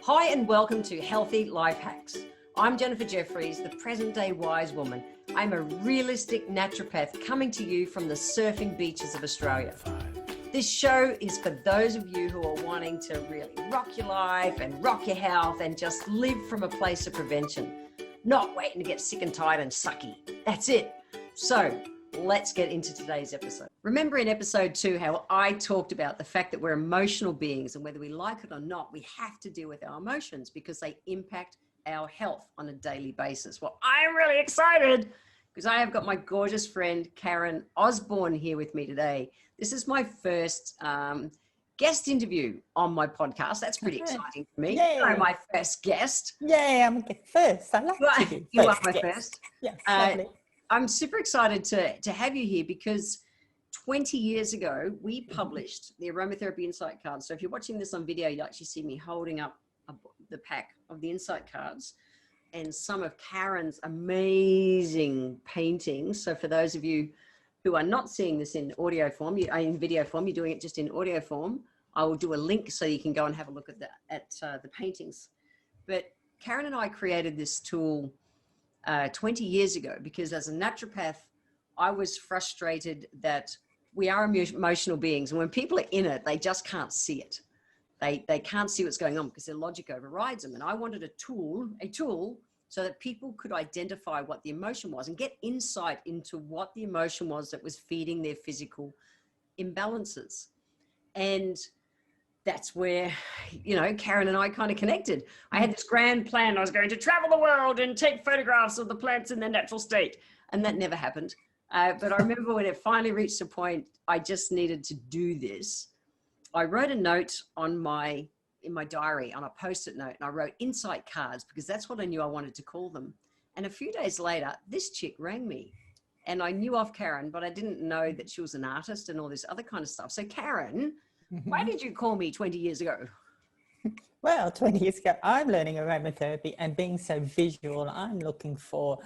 Hi and welcome to Healthy Life Hacks. I'm Jennifer Jeffries, the present-day wise woman. I'm a realistic naturopath coming to you from the surfing beaches of Australia. This show is for those of you who are wanting to really rock your life and rock your health and just live from a place of prevention, not waiting to get sick and tired and sucky. That's it. So let's get into today's episode. Remember in episode 2 how I talked about the fact that we're emotional beings, and whether we like it or not, we have to deal with our emotions because they impact our health on a daily basis. Well, I'm really excited because I have got my gorgeous friend Karen Osborne here with me today. This is my first guest interview on my podcast. That's pretty exciting for me. Yay. You're my first guest. Yay, I'm first. I like to be You are first my guest. first. Yes, lovely. I'm super excited to have you here because 20 years ago, we published the Aromatherapy Insight Cards. So if you're watching this on video, you'll actually see me holding up the pack of the Insight Cards and some of Karen's amazing paintings. So for those of you who are not seeing this in audio form, in video form, you're doing it just in audio form, I will do a link so you can go and have a look at the paintings. But Karen and I created this tool 20 years ago because as a naturopath, I was frustrated that we are emotional beings, and when people are in it, they just can't see it. They can't see what's going on because their logic overrides them. And I wanted a tool so that people could identify what the emotion was and get insight into what the emotion was that was feeding their physical imbalances. And that's where, Karen and I kind of connected. I had this grand plan. I was going to travel the world and take photographs of the plants in their natural state. And that never happened. But I remember when it finally reached a point, I just needed to do this. I wrote a note in my diary on a Post-it note, and I wrote Insight Cards because that's what I knew I wanted to call them. And a few days later, this chick rang me, and I knew of Karen, but I didn't know that she was an artist and all this other kind of stuff. So Karen, why did you call me 20 years ago? Well, 20 years ago, I'm learning aromatherapy, and being so visual, I'm looking for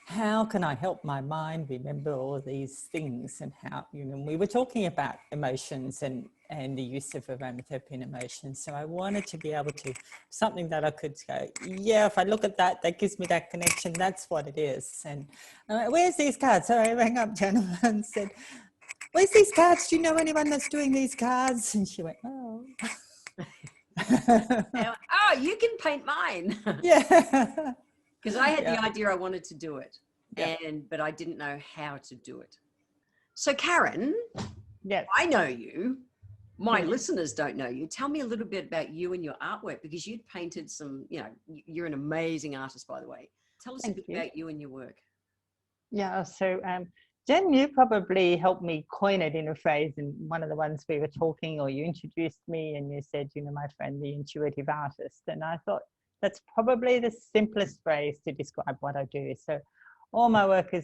how can I help my mind remember all these things, and how, we were talking about emotions and the use of aromatherapy in emotions. So I wanted to be able to, something that I could go, yeah, if I look at that, that gives me that connection. That's what it is. And I'm like, where's these cards? So I rang up Jennifer and said, where's these cards? Do you know anyone that's doing these cards? And she went, oh. Oh, you can paint mine. Yeah. Because I had the idea I wanted to do it, Yeah. but I didn't know how to do it. So Karen, Yes. I know you. My listeners don't know you. Tell me a little bit about you and your artwork, because you'd painted some, you're an amazing artist, by the way. Tell us a bit about you and your work. Yeah, so Jen, you probably helped me coin it in a phrase, and one of the ones we were talking, or you introduced me and you said, my friend, the intuitive artist. And I thought that's probably the simplest phrase to describe what I do. So all my work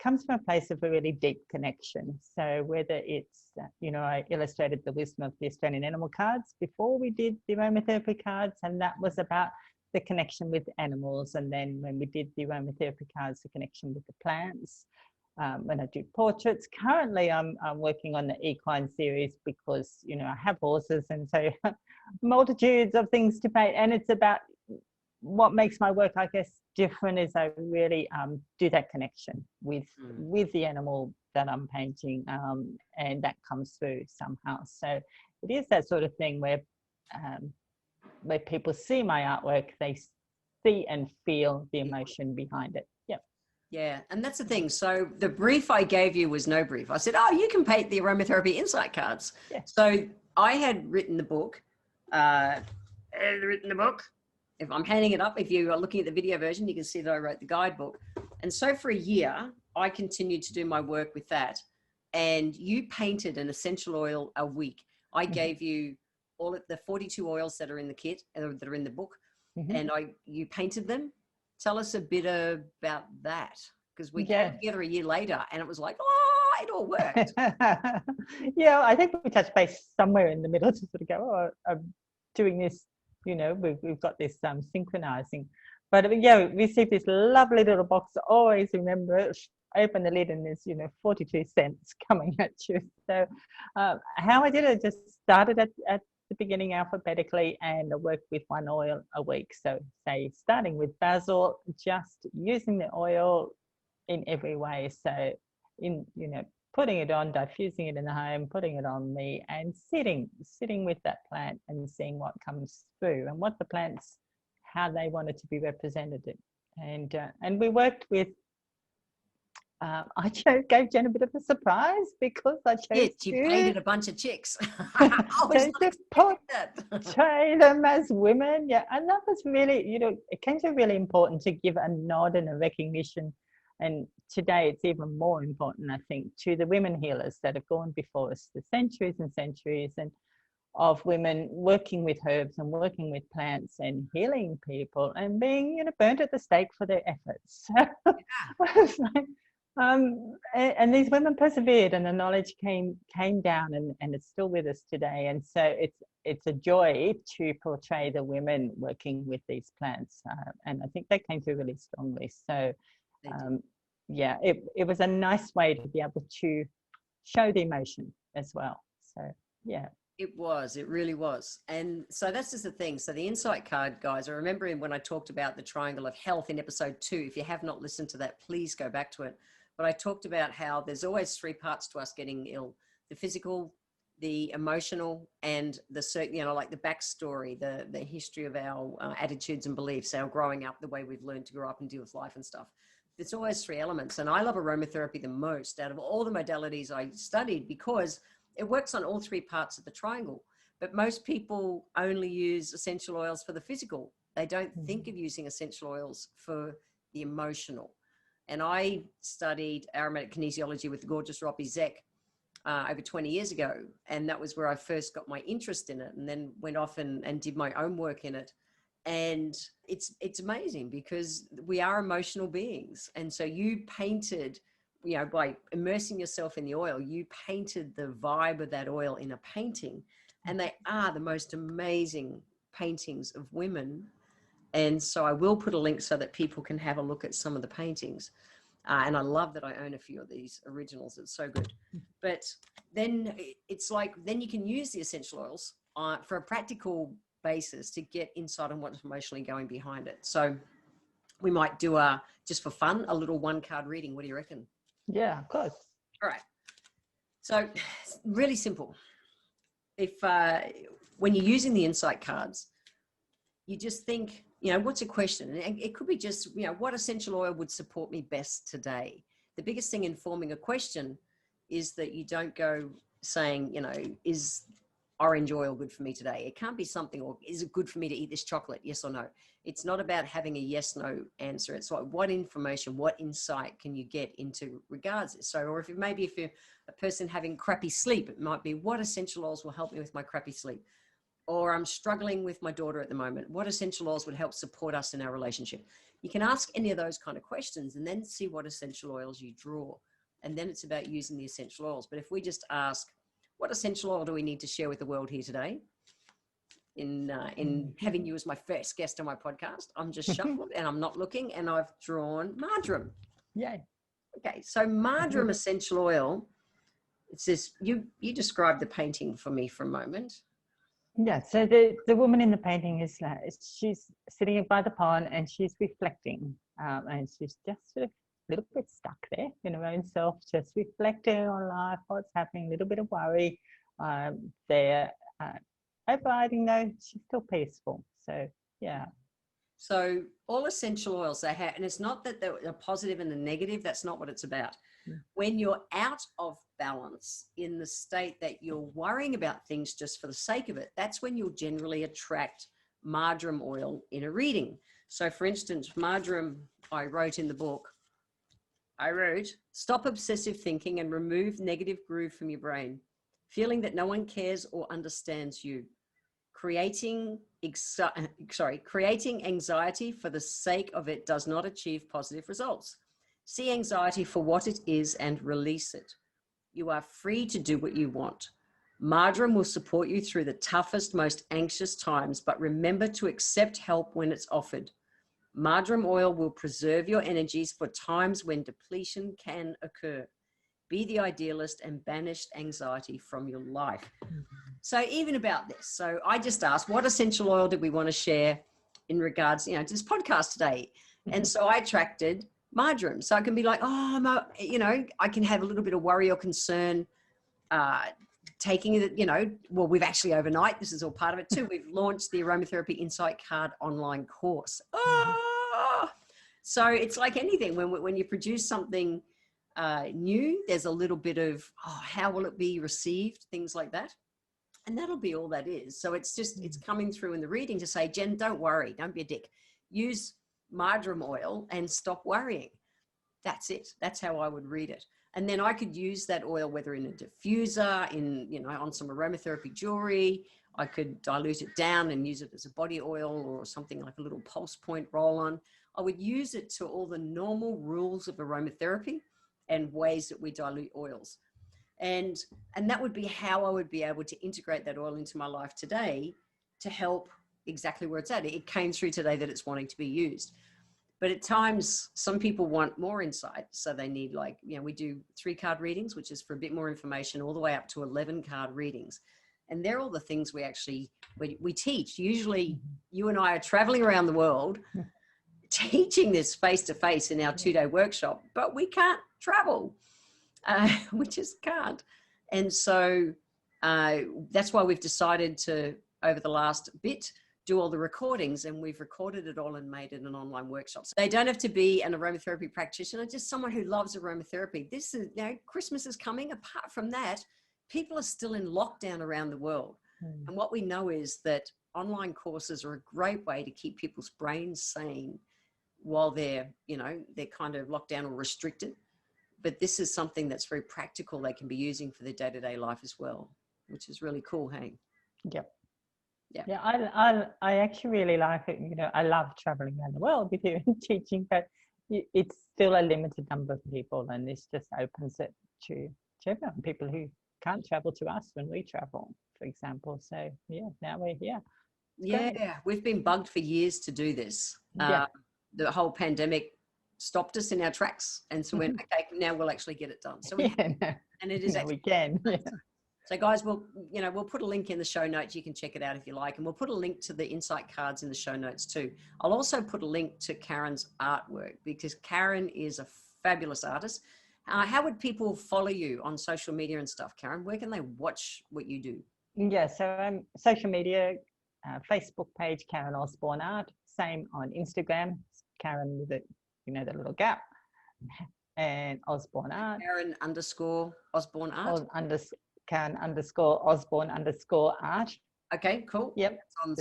comes from a place of a really deep connection. So whether it's, I illustrated the wisdom of the Australian animal cards before we did the aromatherapy cards, and that was about the connection with animals. And then when we did the aromatherapy cards, the connection with the plants. When I do portraits, currently I'm working on the equine series because, I have horses, and so multitudes of things to paint. And it's about what makes my work, I guess, different is I really do that connection with the animal that I'm painting, and that comes through somehow. So it is that sort of thing where people see my artwork, they see and feel the emotion behind it. Yeah, and that's the thing. So the brief I gave you was no brief. I said, oh, you can paint the Aromatherapy Insight Cards. Yeah. So I had written the book. If I'm handing it up, if you are looking at the video version, you can see that I wrote the guidebook. And so for a year, I continued to do my work with that. And you painted an essential oil a week. I gave you all of the 42 oils that are in the kit, that are in the book, and you painted them. Tell us a bit about that, because we came together a year later and it was like, oh, it all worked. Yeah, I think we touched base somewhere in the middle to sort of go, oh, I'm doing this, we've got this synchronizing. But we received this lovely little box. Always remember it. Open the lid and there's 42 cents coming at you. So how I did it, just started at the beginning alphabetically, and I work with one oil a week. So say starting with basil, just using the oil in every way. So in, you know, putting it on, diffusing it in the home, putting it on me, and sitting with that plant and seeing what comes through and what the plants, how they wanted to be represented. And we worked with, I gave Jen a bit of a surprise because I chose Yeah, she painted a bunch of chicks. to portray them as women. Yeah, and that was really, you know, it came to really important to give a nod and a recognition. And today it's even more important, I think, to the women healers that have gone before us, the centuries and centuries and of women working with herbs and working with plants and healing people and being, you know, burnt at the stake for their efforts. And these women persevered, and the knowledge came down, and it's still with us today. And so it's a joy to portray the women working with these plants, and I think that came through really strongly. So yeah, it was a nice way to be able to show the emotion as well. So yeah. It really was. And so that's just the thing. So the insight card, guys, I remember when I talked about the triangle of health in episode 2, if you have not listened to that, please go back to it. But I talked about how there's always 3 parts to us getting ill: the physical, the emotional, and the certain, you know, like the backstory, the history of our attitudes and beliefs, our growing up, the way we've learned to grow up and deal with life and stuff. There's always 3 elements. And I love aromatherapy the most out of all the modalities I studied, because it works on all 3 parts of the triangle. But most people only use essential oils for the physical. They don't think of using essential oils for the emotional. And I studied aromatic kinesiology with the gorgeous Robbie Zeck over 20 years ago. And that was where I first got my interest in it, and then went off and did my own work in it. And it's amazing, because we are emotional beings. And so you painted, you know, by immersing yourself in the oil, you painted the vibe of that oil in a painting. And they are the most amazing paintings of women. And so I will put a link so that people can have a look at some of the paintings. And I love that I own a few of these originals. It's so good. But then it's like, then you can use the essential oils for a practical basis to get insight on what's emotionally going behind it. So we might do just for fun, a little 1-card reading. What do you reckon? Yeah, of course. All right. So really simple. If when you're using the insight cards, you just think, you know, what's a question? And it could be just, you know, what essential oil would support me best today? The biggest thing in forming a question is that you don't go saying, you know, is orange oil good for me today? It can't be something, or is it good for me to eat this chocolate? Yes or no. It's not about having a yes, no answer. It's like, what information, what insight can you get into regards this? So, or if you're a person having crappy sleep, it might be, what essential oils will help me with my crappy sleep? Or I'm struggling with my daughter at the moment, what essential oils would help support us in our relationship? You can ask any of those kind of questions and then see what essential oils you draw. And then it's about using the essential oils. But if we just ask, what essential oil do we need to share with the world here today? In having you as my first guest on my podcast, I'm just shuffled and I'm not looking, and I've drawn marjoram. Yay. Okay, so marjoram essential oil. It says, you describe the painting for me for a moment. Yeah, so the woman in the painting is she's sitting by the pond and she's reflecting, and she's just sort of a little bit stuck there in her own self, just reflecting on life, what's happening, a little bit of worry there. Overriding though, she's still peaceful. So yeah. So all essential oils they have, and it's not that they're positive and the negative, that's not what it's about. When you're out of balance, in the state that you're worrying about things just for the sake of it, that's when you'll generally attract marjoram oil in a reading. So for instance, marjoram, I wrote in the book, stop obsessive thinking and remove negative groove from your brain. Feeling that no one cares or understands you. Creating anxiety for the sake of it does not achieve positive results. See anxiety for what it is and release it. You are free to do what you want. Marjoram will support you through the toughest, most anxious times, but remember to accept help when it's offered. Marjoram oil will preserve your energies for times when depletion can occur. be the idealist, and banish anxiety from your life. So even about this, so I just asked, what essential oil did we want to share in regards, to this podcast today? And so I attracted marjoram. So I can be like, I can have a little bit of worry or concern, taking it, well, we've actually overnight, this is all part of it too. We've launched the Aromatherapy Insight Card online course. So it's like anything, when you produce something new, there's a little bit of, how will it be received? Things like that. And that'll be all that is. So it's coming through in the reading to say, Jen, don't worry. Don't be a dick. Use marjoram oil and stop worrying. That's it. That's how I would read it. And then I could use that oil, whether in a diffuser, on some aromatherapy jewelry. I could dilute it down and use it as a body oil or something like a little pulse point roll on. I would use it to all the normal rules of aromatherapy and ways that we dilute oils. And that would be how I would be able to integrate that oil into my life today to help exactly where it's at. It came through today that it's wanting to be used. But at times, some people want more insight. So they need we do 3-card readings, which is for a bit more information, all the way up to 11-card readings. And they're all the things we teach. Usually you and I are traveling around the world teaching this face-to-face in our 2-day workshop, but we can't travel. We just can't. And so that's why we've decided to, over the last bit, do all the recordings, and we've recorded it all and made it an online workshop. So they don't have to be an aromatherapy practitioner, just someone who loves aromatherapy. This is, Christmas is coming. Apart from that, people are still in lockdown around the world. And what we know is that online courses are a great way to keep people's brains sane while they're kind of locked down or restricted. But this is something that's very practical they can be using for their day-to-day life as well, which is really cool, hey? Yep. Yeah. I actually really like it. I love traveling around the world with you and teaching, but it's still a limited number of people, and this just opens it to everyone, people who can't travel to us when we travel, for example. So now we're here. Yeah, we've been bugged for years to do this. The whole pandemic stopped us in our tracks, and so went, okay, now we'll actually get it done. So and it is we can. Yeah. So guys, we'll put a link in the show notes. You can check it out if you like, and we'll put a link to the Insight Cards in the show notes too. I'll also put a link to Karen's artwork, because Karen is a fabulous artist. How would people follow you on social media and stuff, Karen? Where can they watch what you do? Yeah, so social media, Facebook page, Karen Osborne Art. Same on Instagram, Karen with the little gap, and Osborne Art. Karen _ Osborne Art. Karen _ Osborne _ Art. Okay, cool. Yep. On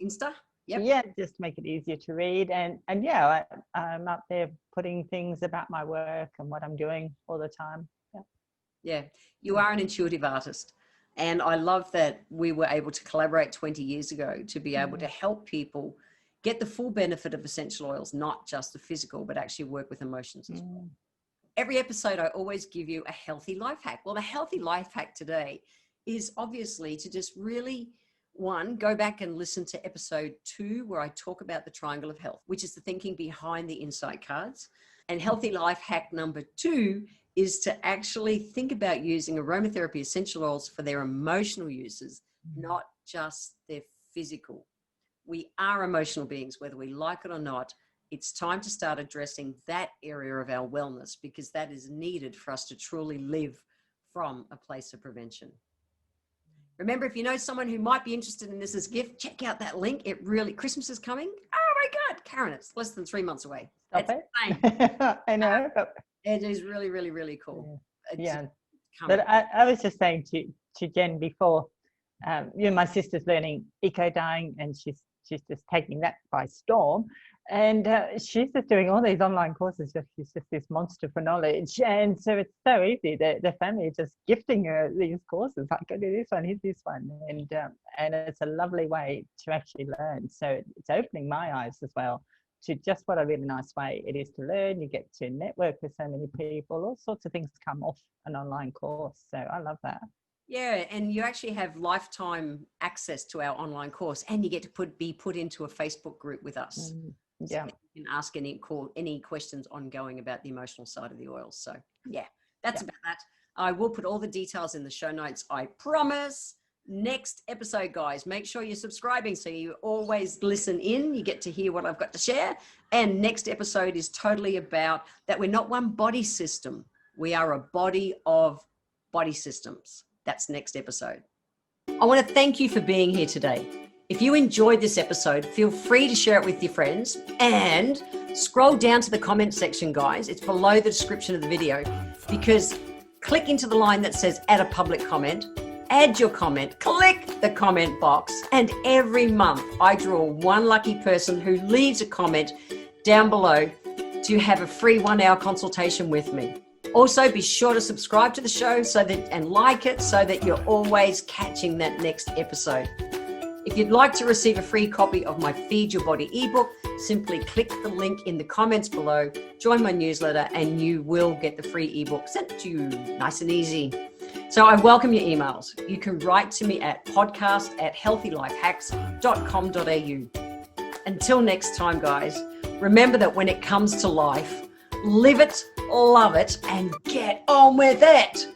Insta. Yep. Yeah, just make it easier to read. And I'm up there putting things about my work and what I'm doing all the time. Yeah, you are an intuitive artist. And I love that we were able to collaborate 20 years ago to be able to help people get the full benefit of essential oils, not just the physical, but actually work with emotions as well. Every episode, I always give you a healthy life hack. Well, the healthy life hack today is obviously to just really, go back and listen to episode 2, where I talk about the triangle of health, which is the thinking behind the Insight Cards. And healthy life hack number 2 is to actually think about using aromatherapy essential oils for their emotional uses, not just their physical. We are emotional beings, whether we like it or not. It's time to start addressing that area of our wellness, because that is needed for us to truly live from a place of prevention. Remember, if you know someone who might be interested in this as a gift, check out that link. Christmas is coming. Oh my God, Karen, it's less than 3 months away. Stop it. I know. It is really, really, really cool. Yeah. But I was just saying to Jen before, my sister's learning eco dyeing, and she's just taking that by storm. And she's just doing all these online courses. She's just this monster for knowledge. And so it's so easy. The family is just gifting her these courses. Like, go do this one, here's this one. And it's a lovely way to actually learn. So it's opening my eyes as well to just what a really nice way it is to learn. You get to network with so many people. All sorts of things come off an online course. So I love that. Yeah, and you actually have lifetime access to our online course, and you get to be put into a Facebook group with us. Yeah. So you can ask any questions ongoing about the emotional side of the oils. So yeah, That's about that. I will put all the details in the show notes, I promise. Next episode, guys, make sure you're subscribing so you always listen in. You get to hear what I've got to share. And next episode is totally about that we're not one body system. We are a body of body systems. That's next episode. I want to thank you for being here today. If you enjoyed this episode, feel free to share it with your friends and scroll down to the comment section, guys. It's below the description of the video, because click into the line that says add a public comment, add your comment, click the comment box, and every month I draw one lucky person who leaves a comment down below to have a free 1-hour consultation with me. Also, be sure to subscribe to the show and like it so that you're always catching that next episode. If you'd like to receive a free copy of my Feed Your Body ebook, simply click the link in the comments below, join my newsletter, and you will get the free ebook sent to you nice and easy. So I welcome your emails. You can write to me at podcast@healthylifehacks.com.au. Until next time, guys, remember that when it comes to life, live it, love it, and get on with it.